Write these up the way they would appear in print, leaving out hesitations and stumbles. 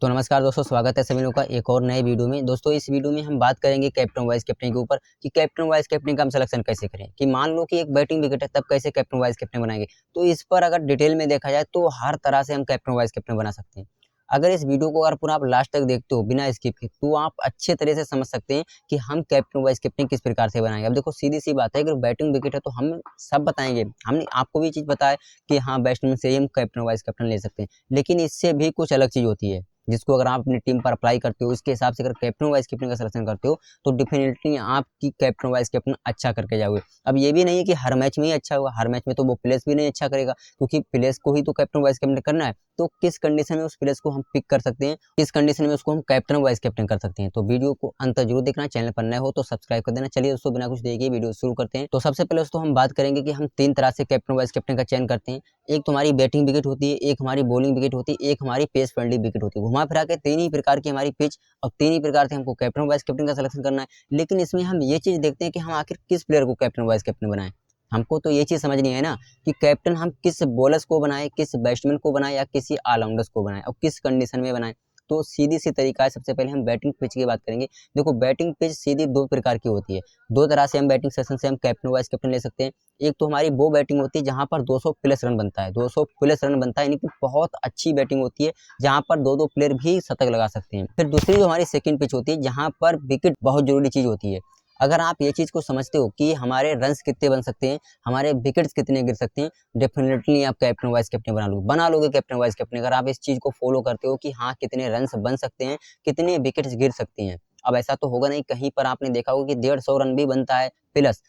तो नमस्कार दोस्तों, स्वागत है सभी लोगों का एक और नए वीडियो में। दोस्तों इस वीडियो में हम बात करेंगे कैप्टन वाइस कैप्टन के ऊपर कि कैप्टन वाइस कैप्टन का हम सिलेक्शन कैसे करें। कि मान लो कि एक बैटिंग विकेट है, तब कैसे कैप्टन वाइस कैप्टन बनाएंगे। तो इस पर अगर डिटेल में देखा जाए तो हर तरह से हम कैप्टन वाइस कैप्टन बना सकते हैं। अगर इस वीडियो को अगर पूरा आप लास्ट तक देखते हो बिना स्किप के, तो आप अच्छे तरह से समझ सकते हैं कि हम कैप्टन वाइस कैप्टन किस प्रकार से बनाएंगे। अब देखो सीधी सी बात है, अगर बैटिंग विकेट है तो हम सब बताएंगे, हमने आपको भी चीज बताया कि हाँ बैट्समैन से ही हम कैप्टन वाइस कैप्टन ले सकते हैं। लेकिन इससे भी कुछ अलग चीज होती है, जिसको अगर आप अपनी टीम पर अप्लाई करते हो, उसके हिसाब से अगर कैप्टन वाइस कैप्टन का सिलेक्शन करते हो तो डेफिनेटली आपकी कैप्टन वाइस कैप्टन अच्छा करके जाओगे। अब ये भी नहीं है कि हर मैच में ही अच्छा होगा, हर मैच में तो वो प्लेयर्स भी नहीं अच्छा करेगा, क्योंकि प्लेयर्स को ही तो कैप्टन वाइस कैप्टन करना है। तो किस कंडीशन में उस प्लेयर्स को हम पिक कर सकते हैं, किस कंडीशन में उसको हम कैप्टन वाइस कैप्टन कर सकते हैं। तो वीडियो को अंत तक जरूर देखना, चैनल पर नए हो तो सब्सक्राइब कर देना। चलिए दोस्तों बिना कुछ देखे वीडियो शुरू करते हैं। तो सबसे पहले दोस्तों हम बात करेंगे कि हम तीन तरह से कैप्टन वाइस कैप्टन का चयन करते हैं। एक तो हमारी बैटिंग विकेट होती है, एक हमारी बॉलिंग विकेट होती है, एक हमारी पेस फ्रेंडली विकेट होती है। घुमा फिरा के तीन ही प्रकार की हमारी पिच और तीन ही प्रकार से हमको कैप्टन वाइस कैप्टन का सिलेक्शन करना है। लेकिन इसमें हम ये चीज देखते हैं कि हम आखिर किस प्लेयर को कैप्टन वाइस कैप्टन बनाएं। हमको तो ये चीज समझनी है ना कि कैप्टन हम किस बॉलर्स को बनाए, किस बैट्समैन को बनाए या किसी ऑलराउंडर्स को बनाए और किस कंडीशन में बनाए। तो सीधी सी तरीका है, सबसे पहले हम बैटिंग पिच की बात करेंगे। देखो बैटिंग पिच सीधी दो प्रकार की होती है। दो तरह से हम बैटिंग सेशन से हम कैप्टन वाइस कैप्टन ले सकते हैं। एक तो हमारी वो बैटिंग होती है जहां पर 200 प्लस रन बनता है, 200 प्लस रन बनता है, यानी कि बहुत अच्छी बैटिंग होती है, जहां पर दो दो प्लेयर भी शतक लगा सकते हैं। फिर दूसरी जो हमारी सेकंड पिच होती है, जहां पर विकेट बहुत जरूरी चीज होती है। अगर आप ये चीज को समझते हो कि हमारे रन्स कितने बन सकते हैं, हमारे विकेट्स कितने गिर सकते हैं, डेफिनेटली आप कैप्टन वाइस कैप्टन बना लोगे कैप्टन वाइस कैप्टन। अगर आप इस चीज को फॉलो करते हो कि हाँ कितने रन्स बन सकते हैं, कितने विकेट्स गिर सकती हैं। अब ऐसा तो होगा नहीं, कहीं पर आपने देखा होगा कि 150 रन भी बनता है प्लस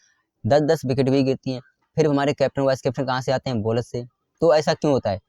10-10 विकेट भी गिरती हैं। फिर हमारे कैप्टन वाइस कैप्टन कहाँ से आते हैं? बॉलर से। तो ऐसा क्यों होता है?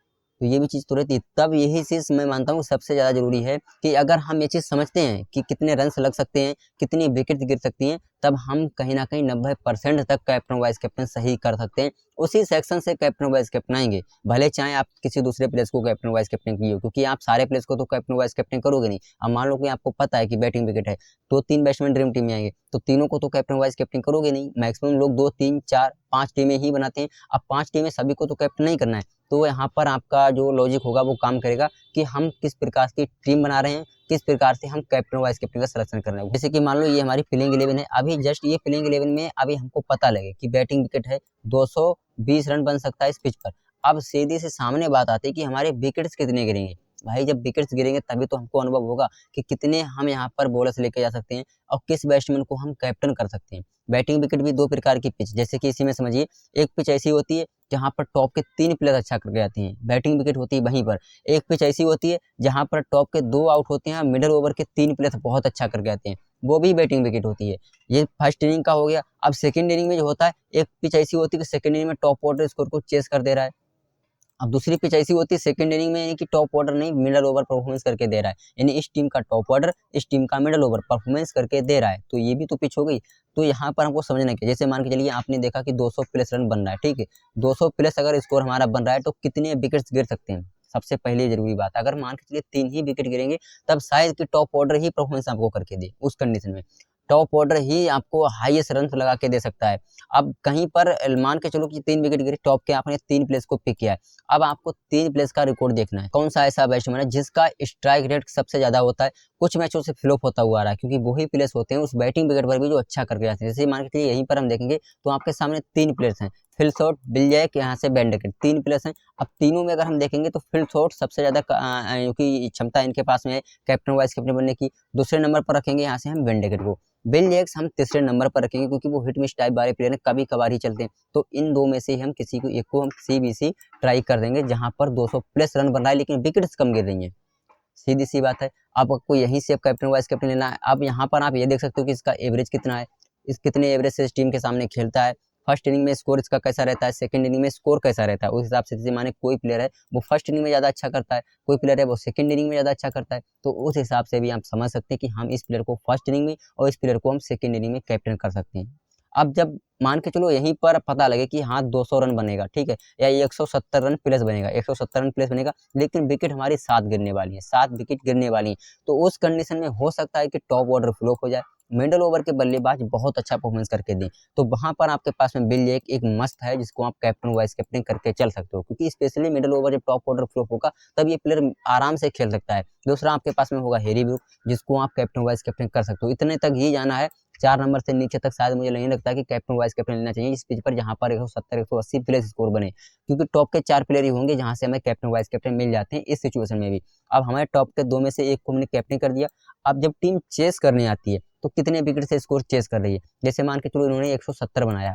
तो ये भी चीज तो रहती है। तब यही चीज मैं मानता हूँ सबसे ज्यादा जरूरी है कि अगर हम ये चीज समझते हैं कि कितने रन लग सकते हैं, कितनी विकेट गिर सकती हैं, तब हम कहीं ना कहीं 90% तक कैप्टन वाइस कैप्टन सही कर सकते हैं। उसी सेक्शन से कैप्टन वाइस कैप्टन आएंगे, भले चाहे आप किसी दूसरे प्लेयर्स को कैप्टन वाइस कैप्टन किए हो, क्योंकि आप सारे प्लेयर्स को तो कैप्टन वाइस कैप्टन करोगे नहीं। अब मान लो कि आपको पता है कि बैटिंग विकेट है, तो तीन बैट्समैन ड्रीम टीम में आएंगे, तो तीनों को तो कैप्टन वाइस कैप्टन करोगे नहीं। मैक्सिमम लोग 2 3 4 5 टीमें ही बनाते हैं। अब 5 टीमें सभी को तो कैप्टन नहीं करना है। तो यहाँ पर आपका जो लॉजिक होगा वो काम करेगा कि हम किस प्रकार की टीम बना रहे हैं, किस प्रकार से हम कैप्टन वाइस कैप्टन का सिलेक्शन कर रहे हैं। जैसे कि मान लो ये हमारी प्लेइंग 11 है, अभी जस्ट ये प्लेइंग 11 में अभी हमको पता लगे कि बैटिंग विकेट है, 220 रन बन सकता है इस पिच पर। अब सीधी से सामने बात आती है कि हमारे विकेट्स कितने गिरेंगे। भाई जब विकेट्स गिरेंगे तभी तो हमको अनुभव होगा कि कितने हम यहाँ पर बॉलर्स लेके जा सकते हैं और किस बैट्समैन को हम कैप्टन कर सकते हैं। बैटिंग विकेट भी दो प्रकार की पिच, जैसे कि इसी में समझिए, एक पिच ऐसी होती है जहां पर टॉप के 3 प्लेयर अच्छा करके आते हैं, बैटिंग विकेट होती है वहीं पर। एक पिच ऐसी होती है जहां पर टॉप के 2 आउट होते हैं, मिडिल ओवर के 3 प्लेयर बहुत अच्छा करके आते हैं, वो भी बैटिंग विकेट होती है। ये फर्स्ट इनिंग का हो गया। अब सेकंड इनिंग में जो होता है, एक पिच ऐसी होती है कि सेकंड इनिंग में टॉप ऑर्डर स्कोर को चेस कर दे रहा है। अब दूसरी पिच ऐसी होती है सेकंड इनिंग में, यानी कि टॉप ऑर्डर नहीं, मिडल ओवर परफॉर्मेंस करके दे रहा है, यानी इस टीम का टॉप ऑर्डर इस टीम का मिडल ओवर परफॉर्मेंस करके दे रहा है। तो ये भी तो पिच हो गई। तो यहाँ पर हमको समझना क्या, जैसे मान के चलिए आपने देखा कि 200 प्लस रन बन रहा है, ठीक है, 200 प्लस अगर स्कोर हमारा बन रहा है तो कितने विकेट्स गिर सकते हैं। सबसे पहले जरूरी बात, अगर मान के चलिए 3 ही विकेट गिरेंगे, तब शायद कि टॉप ऑर्डर ही परफॉर्मेंस आपको करके दे। उस कंडीशन में टॉप ऑर्डर ही आपको हाईएस्ट रन लगा के दे सकता है। अब कहीं पर मान के चलो कि 3 विकेट गिरे टॉप के, आपने 3 प्लेयर्स को पिक किया है। अब आपको 3 प्लेयर्स का रिकॉर्ड देखना है, कौन सा ऐसा बैट्समैन है जिसका स्ट्राइक रेट सबसे ज्यादा होता है, कुछ मैचों से फ्लॉप होता हुआ आ रहा है, क्योंकि वही प्लेयर्स होते हैं उस बैटिंग विकेट पर भी जो अच्छा करके जाते हैं। जैसे मान के चलिए यहीं पर हम देखेंगे तो आपके सामने 3 प्लेयर्स हैं, फिल शॉट, बिल जैक, यहाँ से बेंडकेट, 3 प्लेयर्स हैं। अब तीनों में अगर हम देखेंगे तो फिल शॉट सबसे ज्यादा क्योंकि क्षमता इनके पास में है कैप्टन वाइस कैप्टन बनने की। दूसरे नंबर पर रखेंगे यहाँ से हम बेंडकेट को। बिल जैक्स हम तीसरे नंबर पर रखेंगे, क्योंकि वो हिट मिस टाइप वाले प्लेयर हैं, कभी कभार ही चलते हैं। तो इन दो में से हम किसी को एक को हम CBC ट्राई कर देंगे, जहां पर 200 प्लस रन बन रहा है लेकिन विकेट्स कम गिर रही हैं। सीधी सी बात है, आपको यहीं से कैप्टन वाइस कैप्टन लेना है। अब यहाँ पर आप ये देख सकते हो कि इसका एवरेज कितना है, इस कितने एवरेज से इस टीम के सामने खेलता है, फर्स्ट इनिंग में स्कोर इसका कैसा रहता है, सेकंड इनिंग में स्कोर कैसा रहता है। उस हिसाब से जैसे माने कोई प्लेयर है वो फर्स्ट इनिंग में ज्यादा अच्छा करता है, कोई प्लेयर है वो सेकंड इनिंग में ज्यादा अच्छा करता है, तो उस हिसाब से भी आप समझ सकते हैं कि हम इस प्लेयर को फर्स्ट इनिंग में और इस प्लेयर को हम सेकंड इनिंग में कैप्टन कर सकते हैं। अब जब मान के चलो यहीं पर पता लगे कि हाँ 200 रन बनेगा, ठीक है, या 170 रन प्लस बनेगा, 170 रन प्लस बनेगा, लेकिन विकेट हमारी 7 गिरने वाली है, 7 विकेट गिरने वाली है, तो उस कंडीशन में हो सकता है कि टॉप ऑर्डर फ्लॉप हो जाए, मिडल ओवर के बल्लेबाज बहुत अच्छा परफॉर्मेंस करके दें, तो वहाँ पर आपके पास में बिल एक मस्त है जिसको आप कैप्टन वाइस कैप्टन करके चल सकते हो, क्योंकि स्पेशली मिडल ओवर जब टॉप ऑर्डर फ्लॉप होगा तब ये प्लेयर आराम से खेल सकता है। दूसरा आपके पास में होगा हैरी ब्रूक, जिसको आप कैप्टन वाइस कैप्टन कर सकते हो। इतने तक ही जाना है, 4 नंबर से नीचे तक शायद मुझे नहीं लगता कि कैप्टन वाइस कैप्टन लेना चाहिए इस पिच पर, जहाँ पर 170 180 प्लस स्कोर बने, क्योंकि टॉप के 4 प्लेयर ही होंगे जहाँ से हमें कैप्टन वाइस कैप्टन मिल जाते हैं इस सिचुएशन में भी। अब हमारे टॉप के 2 में से एक को हमने कैप्टन कर दिया। अब जब टीम चेस करने आती है तो कितने विकेट से स्कोर चेस कर रही है, जैसे मान के चलो इन्होंने 170 बनाया।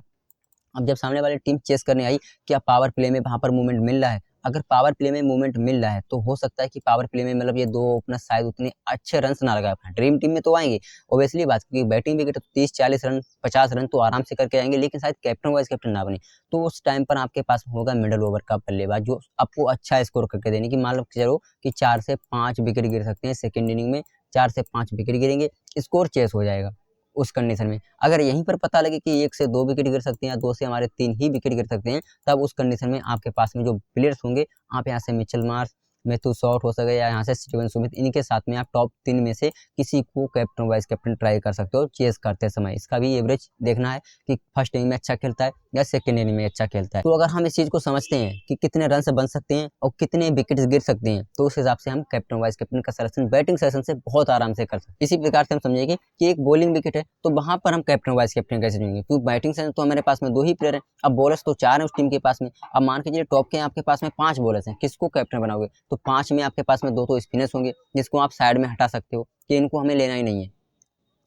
अब जब सामने वाली टीम चेस करने आई, क्या पावर प्ले में वहाँ पर मूवमेंट मिल रहा है? अगर पावर प्ले में मूवमेंट मिल रहा है तो हो सकता है कि पावर प्ले में मतलब ये 2 ओपनर शायद उतने अच्छे रन्स ना लगा पाएँ। ड्रीम टीम में तो आएँगे, ऑब्वियसली बात, क्योंकि बैटिंग विकेट 30-40 रन 50 रन तो आराम से करके आएँगे, लेकिन शायद कैप्टन वाइस कैप्टन ना बने। तो उस टाइम पर आपके पास होगा मिडल ओवर का बल्लेबाज जो आपको अच्छा स्कोर करके देने की, मान लो चलो कि 4 से 5 विकेट गिर सकते हैं सेकंड इनिंग में, 4 से 5 विकेट गिरेंगे, स्कोर चेस हो जाएगा। उस कंडीशन में अगर यहीं पर पता लगे कि 1 से 2 विकेट गिर सकते हैं या 2 से हमारे 3 ही विकेट गिर सकते हैं, तब उस कंडीशन में आपके पास में जो प्लेयर्स होंगे, आप यहाँ से मिचेल मार्श, मैथ्यू शॉट हो सके या यहाँ से स्टीवन स्मिथ, इनके साथ में आप टॉप 3 में से किसी को कैप्टन वाइस कैप्टन ट्राई कर सकते हो चेस करते समय। इसका भी एवरेज देखना है कि फर्स्ट इनिंग में अच्छा खेलता है या सेकंड इनिंग में अच्छा खेलता है। तो अगर हम इस चीज़ को समझते हैं कि कितने रन बन सकते हैं और कितने विकेट गिर सकते हैं, तो उस हिसाब से हम कैप्टन वाइस कैप्टन का सिलेक्शन बैटिंग सेशन से बहुत आराम से कर सकते हैं। इसी प्रकार से हम समझेंगे कि एक बॉलिंग विकेट है तो वहां पर हम कैप्टन वाइस कैप्टन कैसे चुनेंगे, क्योंकि बैटिंग सेशन तो हमारे पास में 2 ही प्लेयर हैं, अब बॉलर्स तो 4 हैं उस टीम के पास में। अब मान के चलिए टॉप के आपके पास में 5 बॉलर्स हैं, किसको कैप्टन बनाओगे? तो 5 में आपके पास में 2 तो स्पिनर्स होंगे जिसको आप साइड में हटा सकते हो कि इनको हमें लेना ही नहीं है,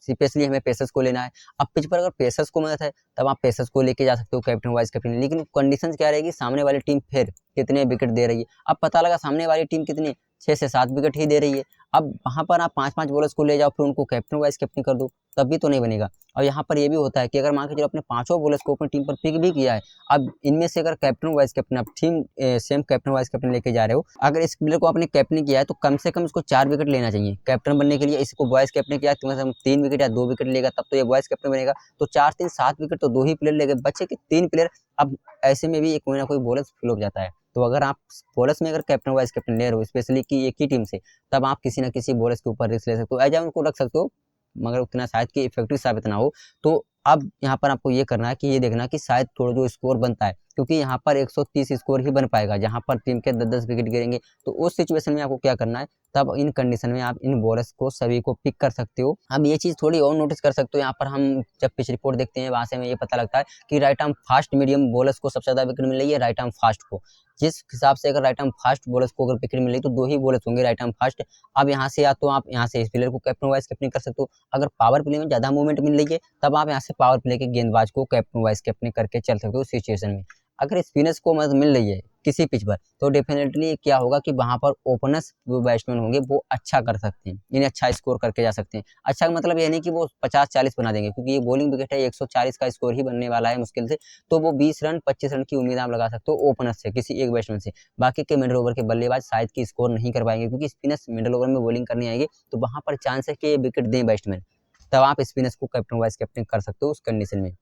स्पेशली हमें पेसर्स को लेना है। अब पिच पर अगर पेसर्स को मदद है तब आप पेसर्स को लेके जा सकते हो कैप्टन वाइस कैप्टन, लेकिन कंडीशंस क्या रहेगी, सामने वाली टीम फिर कितने विकेट दे रही है। अब पता लगा सामने वाली टीम कितने 6 से 7 विकेट ही दे रही है, अब वहाँ पर आप 5-5 बॉलर्स को ले जाओ फिर उनको कैप्टन वाइस कैप्टन कर दो, तब भी तो नहीं बनेगा। और यहाँ पर ये भी होता है कि अगर मान के चलो अपने 5 बॉलर्स को अपनी टीम पर पिक भी किया है, अब इनमें से अगर कैप्टन वाइस कैप्टन आप team same captain vice captain लेके जा रहे हो, अगर इस प्लेयर को आपने कैप्टन किया है तो कम से कम इसको 4 विकेट लेना चाहिए कैप्टन बनने के लिए। इसको वाइस कैप्टन किया तो कम से कम 3 विकेट या 2 विकेट लेगा तब तो ये वाइस कैप्टन बनेगा। तो 4-3-7 विकेट तो 2 ही प्लेयर ले गए, बचे के 3 प्लेयर। अब ऐसे में भी कोई ना कोई बॉलर फेल हो जाता है, तो अगर आप बॉलर्स में अगर कैप्टन वाइस कैप्टन ले रहे हो स्पेशली कि एक ही टीम से, तब आप किसी न किसी बॉलर्स के ऊपर रिस्क ले सकते हो, एज उनको रख सकते हो, मगर उतना शायद कि इफेक्टिव साबित ना हो। तो अब यहाँ पर आपको ये करना है कि ये देखना कि शायद थोड़ा जो स्कोर बनता है, क्योंकि यहाँ पर 130 स्कोर ही बन पाएगा जहाँ पर टीम के 10-10 विकेट गिरेंगे। तो उस सिचुएशन में आपको क्या करना है, तब इन कंडीशन में आप इन बॉलर्स को सभी को पिक कर सकते हो। अब ये चीज़ थोड़ी और नोटिस कर सकते हो, यहाँ पर हम जब पिच रिपोर्ट देखते हैं वहाँ से हमें ये पता लगता है कि right arm fast medium bowlers को सबसे ज़्यादा विकेट मिल रही है राइट आर्म फास्ट को। जिस हिसाब से अगर राइट आर्म फास्ट बॉलर्स को अगर विकेट मिल रही तो 2 ही बॉलर्स होंगे राइट आर्म फास्ट। अब यहाँ से या तो आप यहाँ से इस प्लेयर को कैप्टन वाइस कैप्टन कर सकते हो, अगर पावर प्ले में ज़्यादा मूवमेंट मिल रही है तब आप यहाँ से पावर प्ले के गेंदबाज को कैप्टन वाइस कैप्टन करके चल सकते हो सिचुएशन में। अगर स्पिनर्स को मदद मिल रही है किसी पिच पर तो डेफिनेटली क्या होगा कि वहाँ पर ओपनर्स जो बैट्समैन होंगे वो अच्छा कर सकते हैं, इन्हें अच्छा स्कोर करके जा सकते हैं। अच्छा का मतलब ये नहीं कि वो 50-40 बना देंगे, क्योंकि ये बॉलिंग विकेट है, 140 का स्कोर ही बनने वाला है मुश्किल से, तो वो 20 रन 25 रन की उम्मीद आप लगा सकते हो ओपनर्स से, किसी एक बैट्समैन से। बाकी के मिडल ओवर के बल्लेबाज शायद की स्कोर नहीं कर पाएंगे, क्योंकि स्पिनर्स मिडल ओवर में बॉलिंग करने आएंगे तो वहाँ पर चांस है कि ये विकेट दें बैट्समैन, तब आप स्पिनर्स को कैप्टन वाइस कैप्टन कर सकते हो उस कंडीशन में।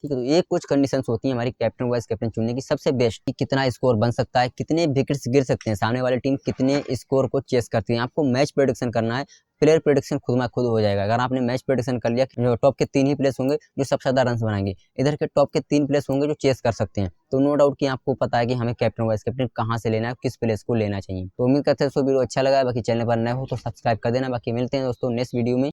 ठीक है, तो ये कुछ कंडीशंस होती हैं हमारी कैप्टन वाइस कैप्टन चुनने की सबसे बेस्ट, कि कितना स्कोर बन सकता है, कितने विकेट्स गिर सकते हैं, सामने वाली टीम कितने स्कोर को चेस करती है। आपको मैच प्रेडिक्शन करना है, प्लेयर प्रेडिक्शन खुद में खुद हो जाएगा। अगर आपने मैच प्रेडिक्शन कर लिया, जो टॉप के 3 ही प्लेयर्स होंगे जो सबसे ज़्यादा रन बनाएंगे, इधर के टॉप के 3 प्लेयर्स होंगे जो चेस कर सकते हैं, तो नो डाउट कि आपको पता है कि हमें कैप्टन वाइस कैप्टन कहाँ से लेना है, किस प्लेयर्स को लेना चाहिए। तो उम्मीद करते हैं दोस्तों वीडियो अच्छा लगा है, बाकी चैनल पर नए हो तो सब्सक्राइब कर देना। बाकी मिलते हैं दोस्तों नेक्स्ट वीडियो में।